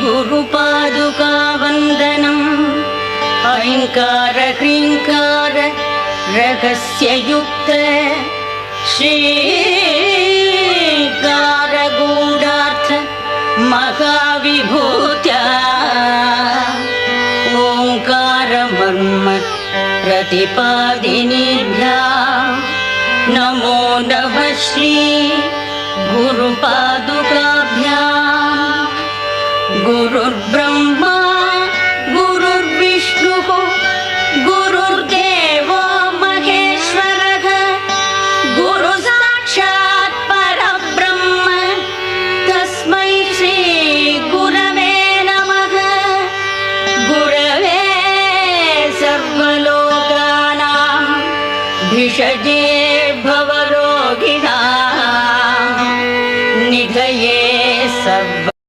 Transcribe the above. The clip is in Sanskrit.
गुरुपादुकावन्दनम् ऐङ्कार ह्रीङ्कार रहस्ययुक्त श्रीकार गूढार्थ महाविभूत्या ओङ्कार मर्म प्रतिपादिनीभ्यां नमो नमः श्री गुरुपादुकाभ्याम्। गुरुर्ब्रह्मा गुरुर्विष्णुः गुरुर्देवो महेश्वरः गुरु साक्षात् परब्रह्म तस्मै श्री गुरवे नमः। गुरवे सर्वलोकानां भिषजे